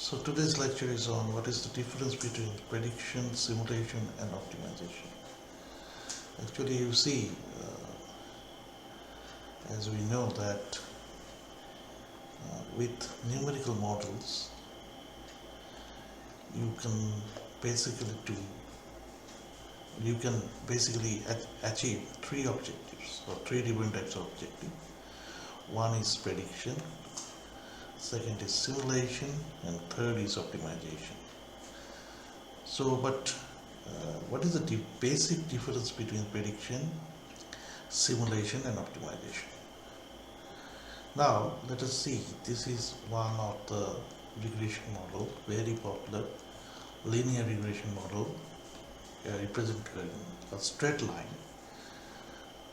So today's lecture is on what is the difference between prediction, simulation and optimization. Actually you see, as we know that with numerical models you can basically do you can basically achieve three objectives or three different types of objectives. One is prediction, second is simulation, and third is optimization. So but what is the basic difference between prediction, simulation and optimization? Now let us see, this is one of the regression model, very popular linear regression model, represented a straight line.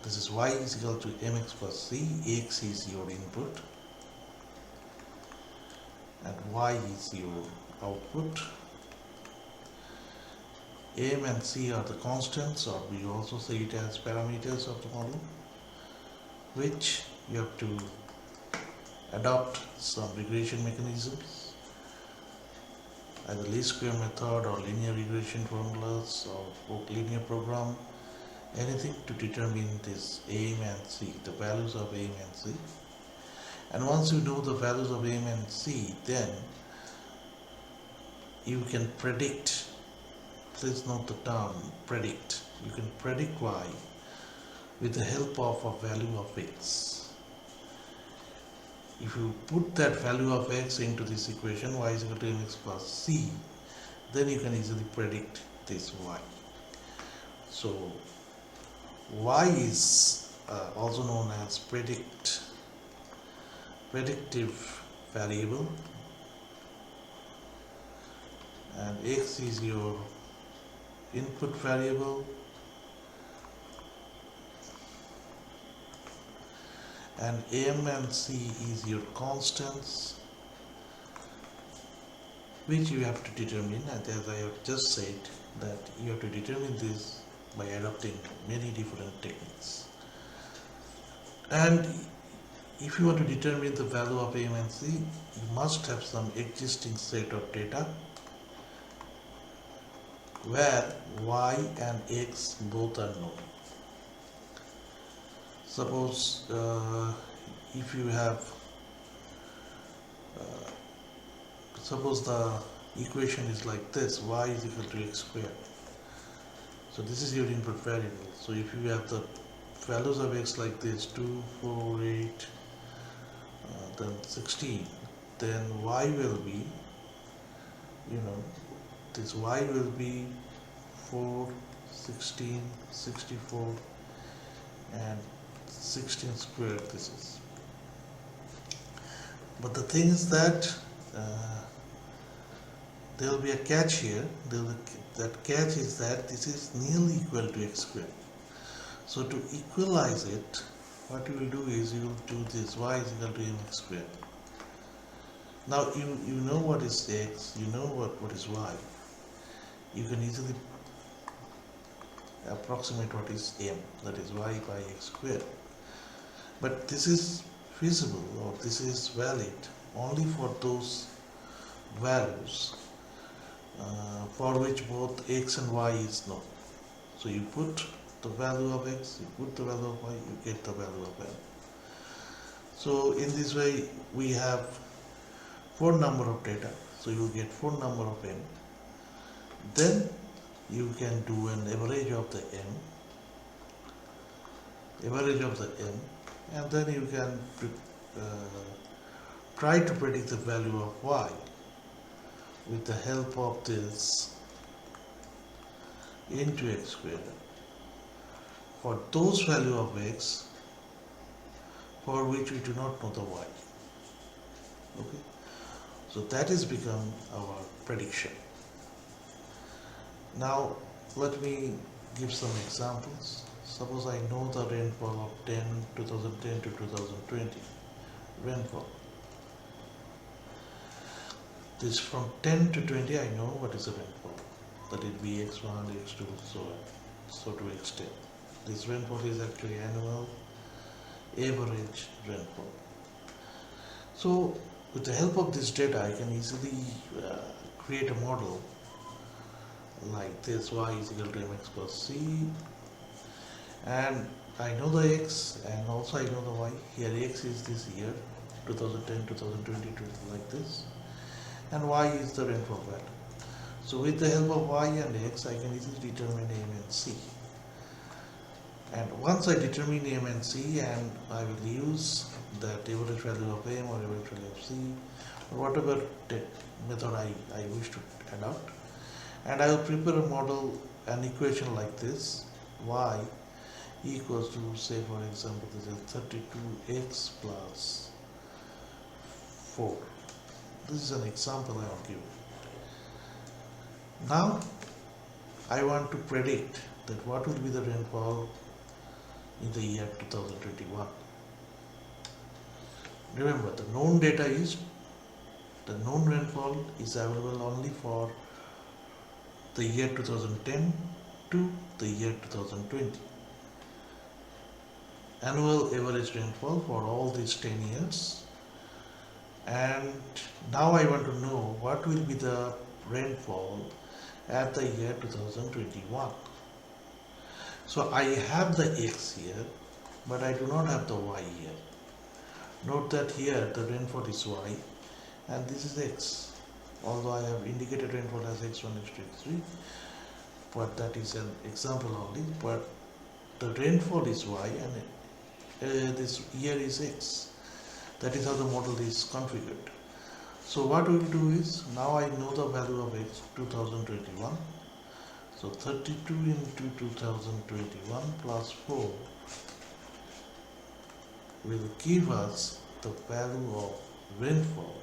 This is y is equal to mx plus c, x is your input and y is your output. M and c are the constants, or we also say it as parameters of the model, which you have to adopt some regression mechanisms, either least square method or linear regression formulas or linear program, anything to determine this M and C, the values of M and C. And once you know the values of M and C, then you can predict. Please note the term predict. You can predict y with the help of a value of x. If you put that value of x into this equation, y is equal to mx plus c, then you can easily predict this y. So y is also known as predictive variable, and x is your input variable, and m and c is your constants, which you have to determine. And as I have just said, that you have to determine this by adopting many different techniques. And if you want to determine the value of m and c, you must have some existing set of data where y and x both are known. Suppose if you have suppose the equation is like this, y is equal to x squared. So this is your input variable. So if you have the values of x like this, 2, 4, 8, then 16, then y will be, this y will be 4, 16, 64 and 16 squared this is. But the thing is that there will be a catch here. That catch is that this is nearly equal to x squared. So to equalize it, what you will do is you will do this y is equal to mx squared. Now you know what is x, you know what is y. You can easily approximate what is m, that is y by x squared. But this is feasible, or this is valid only for those values for which both x and y is known. So you put the value of x, you put the value of y, you get the value of m. So in this way we have 4 number of data, so you get 4 number of m. Then you can do an average of the m, and then you can try to predict the value of y with the help of this into x squared for those value of x for which we do not know the y. Okay, so that has become our prediction. Now let me give some examples. Suppose I know the rainfall of 2010 to 2020 rainfall. This from 10 to 20 I know what is the rainfall, that it be x1, x2, so to x10. This rainfall is actually annual average rainfall. So With the help of this data, I can easily create a model like this: y is equal to mx plus c, and I know the x and also I know the y. Here x is this year, 2010, 2020, like this, and y is the rainfall value. So with the help of y and x, I can easily determine m and c. And once I determine m and c, and I will use the average value of m or average value of c, or whatever method I wish to adopt, and I will prepare a model, an equation like this: y equals to, say for example, this is 32x plus 4. This is an example I have given. Now I want to predict that what will be the rainfall in the year 2021. Remember, the known data is, the known rainfall is available only for the year 2010 to the year 2020. Annual average rainfall for all these 10 years. And now I want to know what will be the rainfall at the year 2021. So I have the x here, but I do not have the y here. Note that here the rainfall is y and this is x. Although I have indicated rainfall as x1, x2, x3, but that is an example only. But the rainfall is y and this year is x. That is how the model is configured. So what we will do is, now I know the value of x 2021. So 32 into 2021 plus 4 will give us the value of rainfall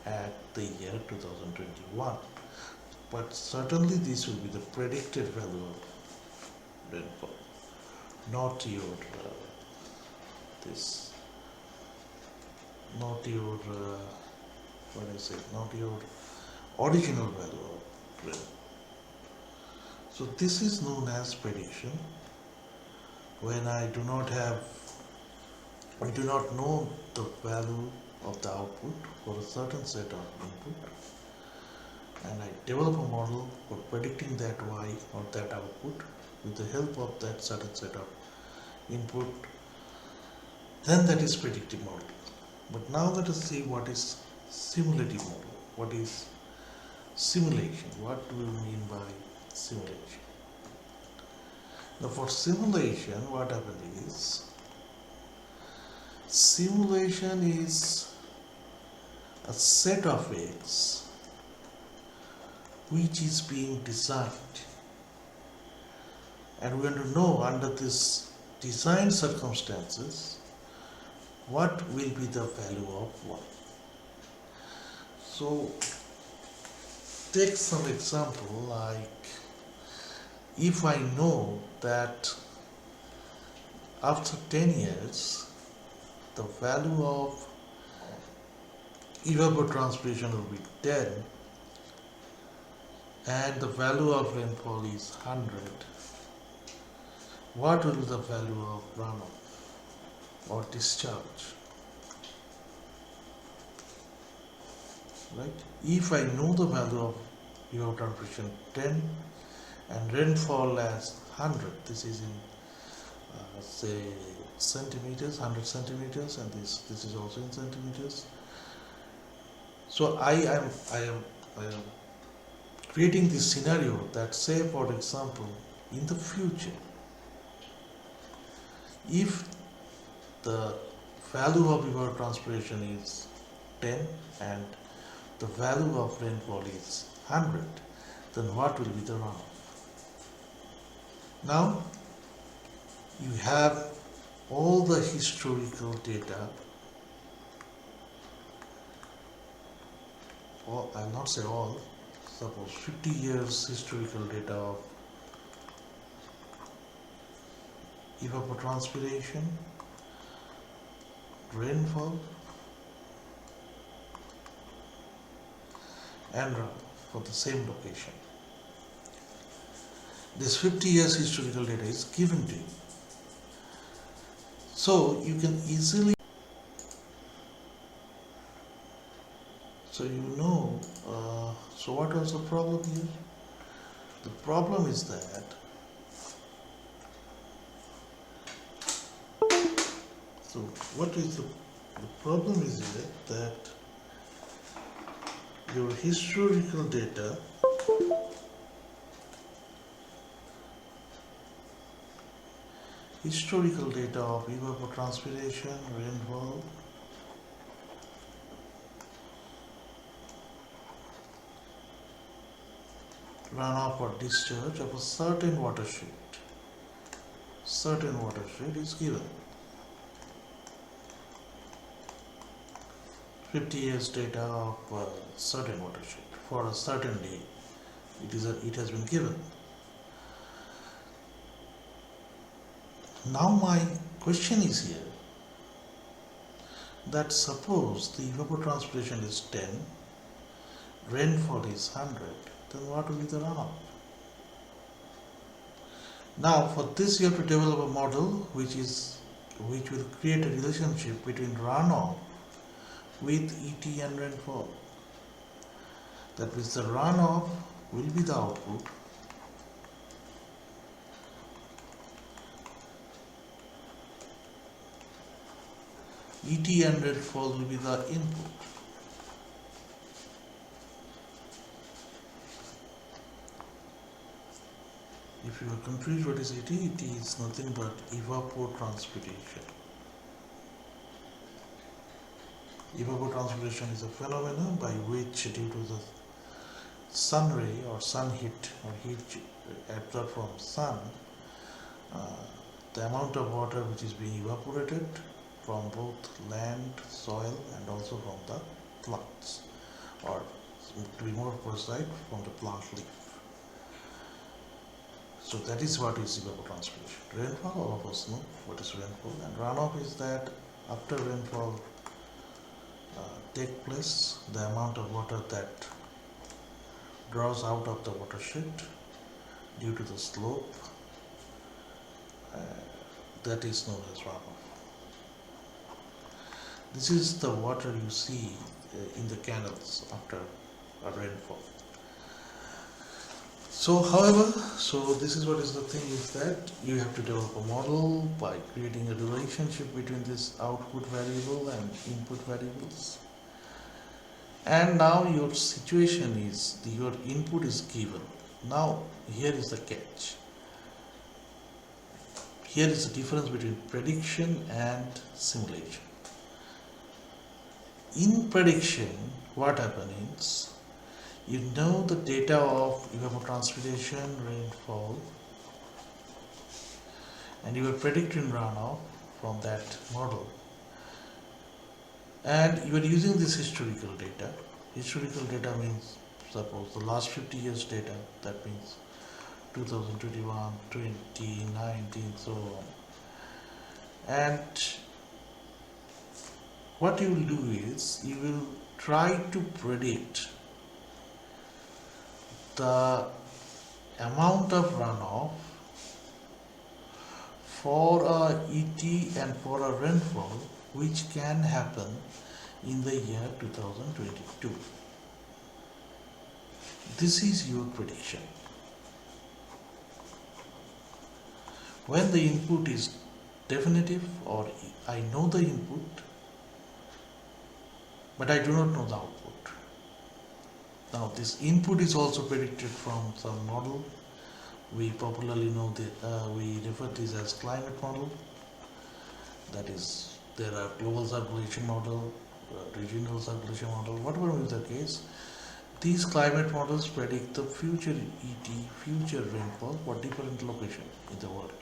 at the year 2021. But certainly this will be the predicted value of rainfall, not your not your original value of rainfall. So this is known as prediction. When I do not know the value of the output for a certain set of input, and I develop a model for predicting that y or that output with the help of that certain set of input, then that is predictive model. But now let us see what is simulative model. What is simulation? What do we mean by simulation? Now for simulation, what happens is, simulation is a set of x which is being designed, and we want to know under this design circumstances what will be the value of y. So take some example, like if I know that after 10 years the value of evapotranspiration will be 10 and the value of rainfall is 100, what will be the value of runoff or discharge? Right? If I know the value of evapotranspiration 10 and rainfall as 100, this is in say centimeters, 100 centimeters, and this is also in centimeters. So I am creating this scenario that, say for example, in the future, if the value of evapotranspiration is 10 and the value of rainfall is 100, then what will be the runoff? Now you have all the historical data, or I'll not say all, suppose 50 years historical data of evapotranspiration, rainfall and runoff for the same location. This 50 years historical data is given to you. So you can easily So so what was the problem here? The problem is that so what is the problem is here that your historical data of evapotranspiration, rainfall, runoff or discharge of a certain watershed is given. 50 years data of a certain watershed for a certain day. It has been given. Now my question is here that suppose the evapotranspiration is 10, rainfall is 100, then what will be the runoff? Now for this you have to develop a model which will create a relationship between runoff with ET and rainfall. That means the runoff will be the output ET and rainfall will be the input. If you are confused what is ET, ET is nothing but evapotranspiration. Evapotranspiration is a phenomenon by which, due to the sun ray or sun heat or heat absorbed from sun, the amount of water which is being evaporated from both land, soil and also from the plants, or to be more precise, from the plant leaf. So that is what is evapotranspiration. Rainfall, all of us know what is rainfall, and runoff is that after rainfall take place, the amount of water that draws out of the watershed due to the slope, that is known as runoff. This is the water you see in the canals after a rainfall. So this is what is the thing is that you have to develop a model by creating a relationship between this output variable and input variables. And now your situation is, your input is given. Now here is the catch. Here is the difference between prediction and simulation. In prediction, what happens? You know the data of evapotranspiration, rainfall, and you are predicting runoff from that model. And you are using this historical data. Historical data means, suppose the last 50 years data, that means 2021, 2019, so on. And what you will do is, you will try to predict the amount of runoff for a ET and for a rainfall which can happen in the year 2022. This is your prediction. When the input is definitive, or I know the input but I do not know the output. Now this input is also predicted from some model. We popularly know that we refer to this as climate model. That is, there are global circulation model, regional circulation model, whatever is the case. These climate models predict the future ET, future rainfall for different locations in the world.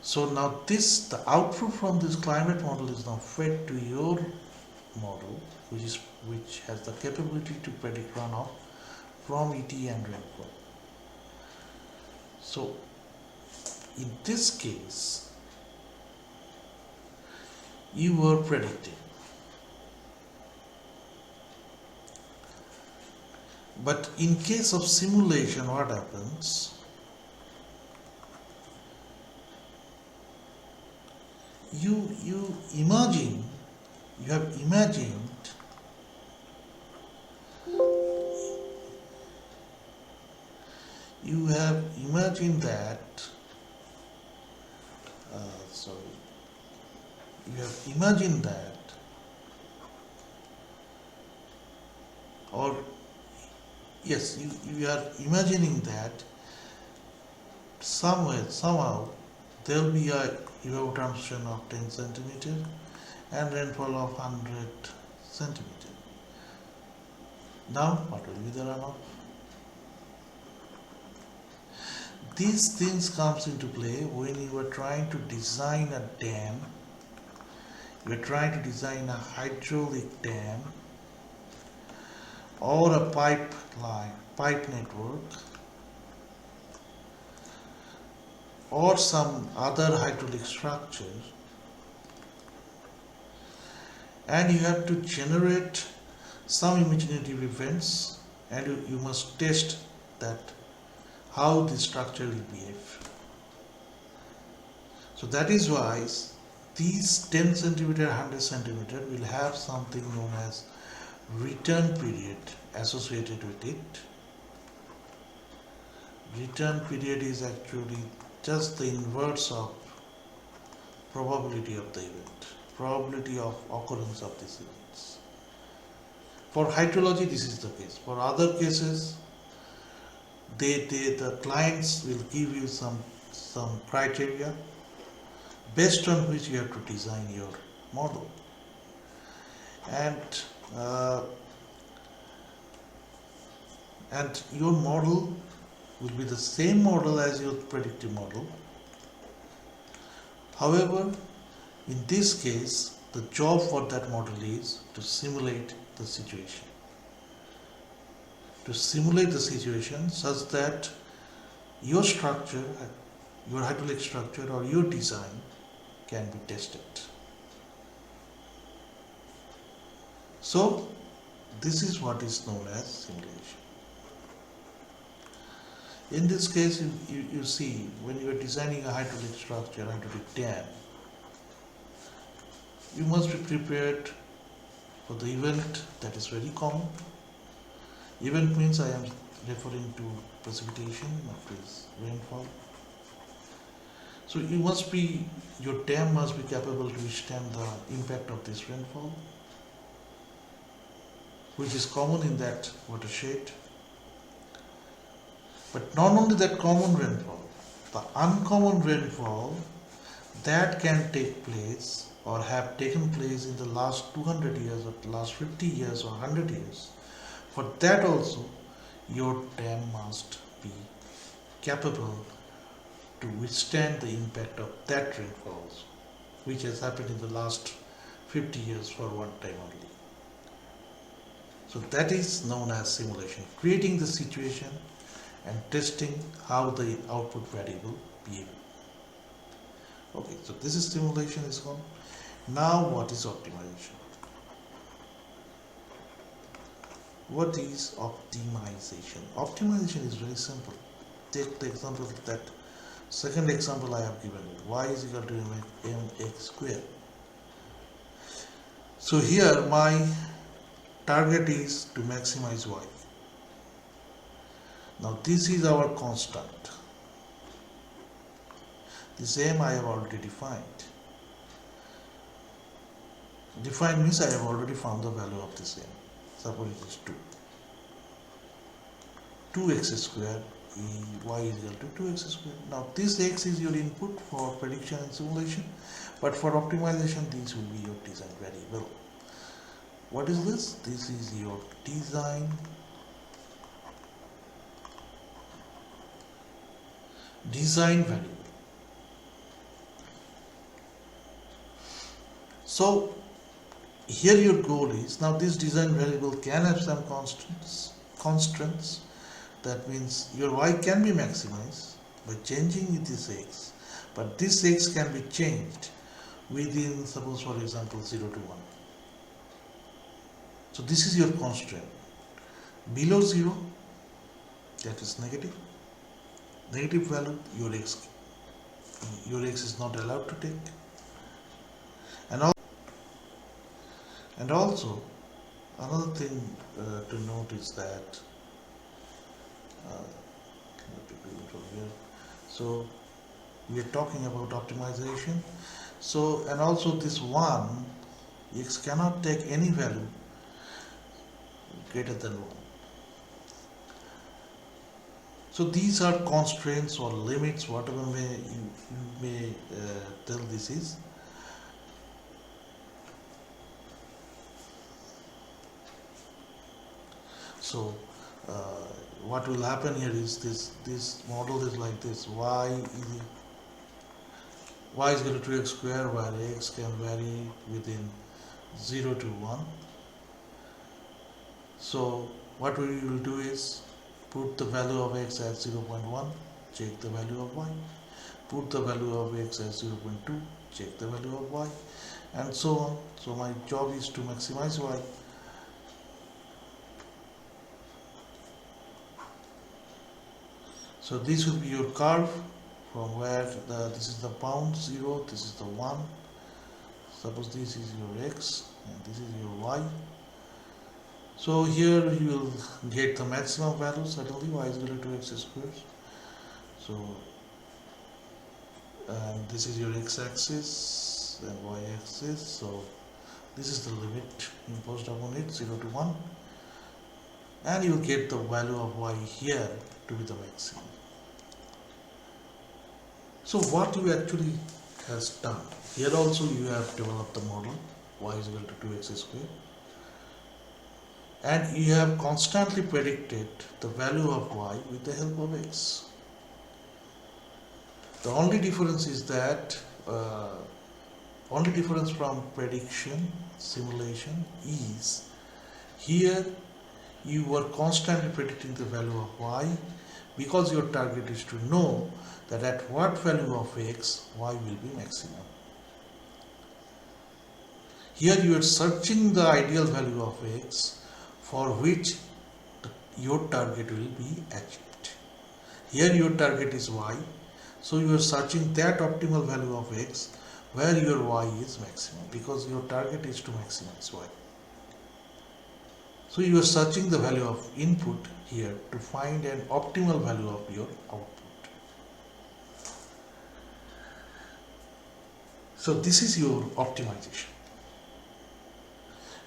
So now the output from this climate model is now fed to your model, which has the capability to predict runoff from ET and rainfall. So in this case, you were predicting. But in case of simulation, what happens? You have imagined You have imagined that, sorry, you have imagined that, or yes, you are imagining that somewhere, somehow, there will be a evaporation of 10 centimeter and rainfall of 100 centimeter. Now, what will be the runoff? These things comes into play when you are trying to design a dam, you are trying to design a hydraulic dam or a pipe network or some other hydraulic structure, and you have to generate some imaginative events, and you must test that how the structure will behave. So that is why these 10 centimeter, 100 centimeter will have something known as return period associated with it. Return period is actually just the inverse of probability of the event, probability of occurrence of these events. For hydrology, this is the case. For other cases, the clients will give you some criteria based on which you have to design your model. And your model will be the same model as your predictive model. However, in this case, the job for that model is to simulate the situation. To simulate the situation such that your structure, your hydraulic structure or your design can be tested. So, this is what is known as simulation. In this case, you see, when you are designing a hydraulic structure, hydraulic dam, you must be prepared for the event that is very common. Event means I am referring to precipitation, that is rainfall. So your dam must be capable to withstand the impact of this rainfall, which is common in that watershed. But not only that common rainfall, the uncommon rainfall that can take place or have taken place in the last 200 years or the last 50 years or 100 years, for that also your dam must be capable to withstand the impact of that rainfall, which has happened in the last 50 years for one time only. So that is known as simulation, creating the situation and testing how the output variable behave. Okay, so this is simulation is gone. Now what is optimization? What is optimization? Optimization is very simple. Take the example that second example I have given you. Y is equal to mx square. So here my target is to maximize y. Now this is our constant. The same I have already defined. Defined means I have already found the value of the same. Suppose it is 2. 2x square, y is equal to 2x square. Now this x is your input for prediction and simulation, but for optimization this will be your design variable. What is this? This is your design variable. So here your goal is, now this design variable can have some constraints. That means your y can be maximized by changing this x, but this x can be changed within, suppose for example, 0 to 1. So this is your constraint. Below 0, that is negative. Negative value, your x is not allowed to take. And also another thing to note is that So we are talking about optimization. So, and also this 1, x cannot take any value greater than 1. So these are constraints or limits, whatever you may tell this is. So what will happen here is this model is like this: y is equal to 2x square, where x can vary within 0 to 1. So what we will do is put the value of x at 0.1, check the value of y. Put the value of x at 0.2, check the value of y, and so on. So my job is to maximize y. So this will be your curve from where this is the bound 0, this is the 1. Suppose this is your x and this is your y. So here you will get the maximum value suddenly, y is equal to x squared. So and this is your x-axis and y-axis. So this is the limit imposed upon it, 0 to 1, and you will get the value of y here to be the maximum. So what you actually has done, here also you have developed the model y is equal to 2x squared, and you have constantly predicted the value of y with the help of x. The only difference is that only difference from prediction simulation is here you were constantly predicting the value of y, because your target is to know that at what value of x y will be maximum. Here you are searching the ideal value of x for which your target will be achieved. Here your target is y, so you are searching that optimal value of x where your y is maximum, because your target is to maximize y. So you are searching the value of input here to find an optimal value of your output. So this is your optimization.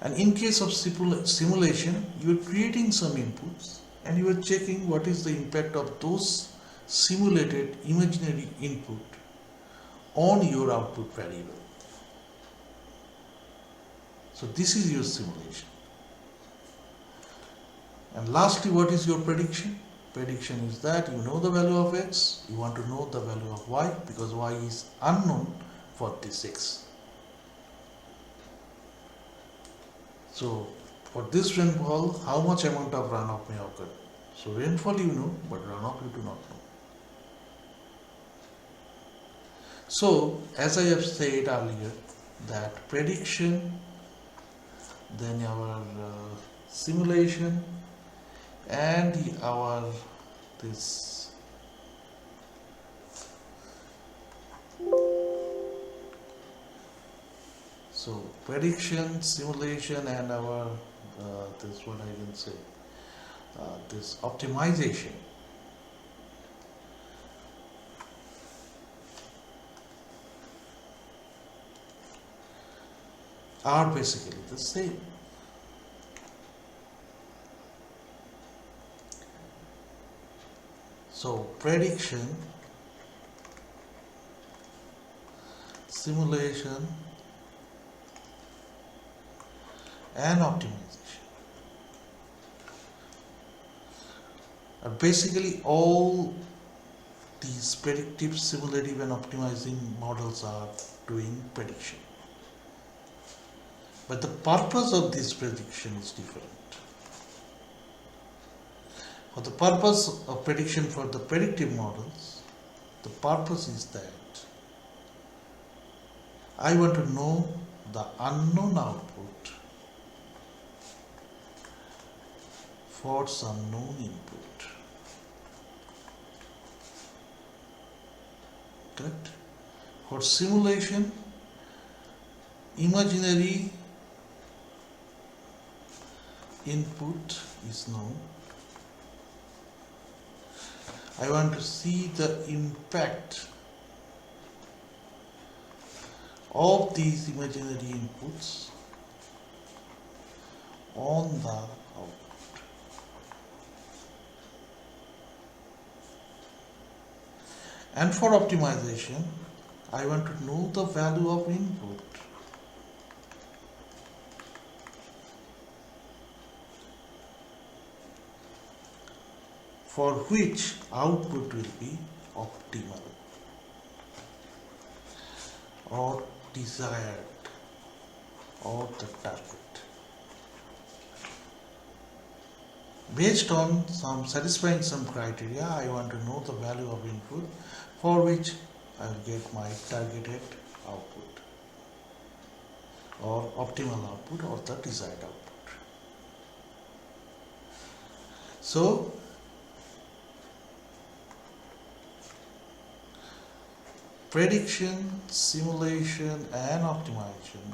And in case of simulation, you are creating some inputs and you are checking what is the impact of those simulated imaginary input on your output variable. So this is your simulation. And lastly, what is your prediction? Prediction is that you know the value of x, you want to know the value of y, because y is unknown for this x. So for this rainfall, how much amount of runoff may occur? So rainfall you know, but runoff you do not know. So as I have said earlier, that prediction, then our simulation, and our this so prediction, simulation, and our this what I can say this optimization are basically the same. So prediction, simulation, and optimization are basically all these predictive, simulative, and optimizing models are doing prediction. But the purpose of this prediction is different. For the purpose of prediction for the predictive models, the purpose is that I want to know the unknown output for some known input. Correct? For simulation, imaginary input is known. I want to see the impact of these imaginary inputs on the output. And for optimization, I want to know the value of input for which output will be optimal or desired or the target. Based on satisfying some criteria, I want to know the value of input for which I will get my targeted output or optimal output or the desired output. So prediction, simulation and optimization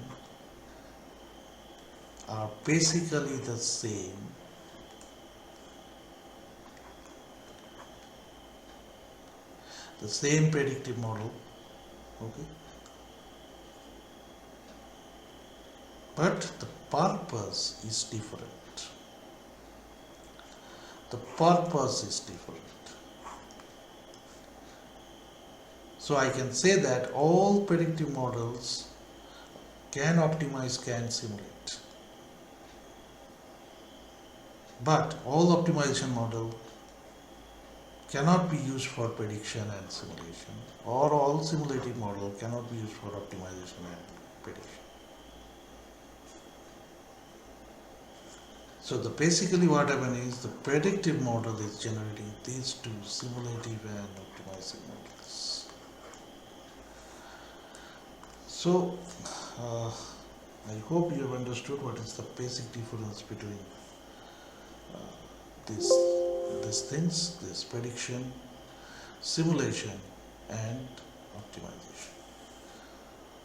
are basically the same. The same predictive model, okay? But the purpose is different. The purpose is different. So I can say that all predictive models can optimize, can simulate. But all optimization model cannot be used for prediction and simulation, or all simulative model cannot be used for optimization and prediction. So basically what happens is the predictive model is generating these two, simulative and optimizing models. So I hope you have understood what is the basic difference between these things, this prediction, simulation and optimization.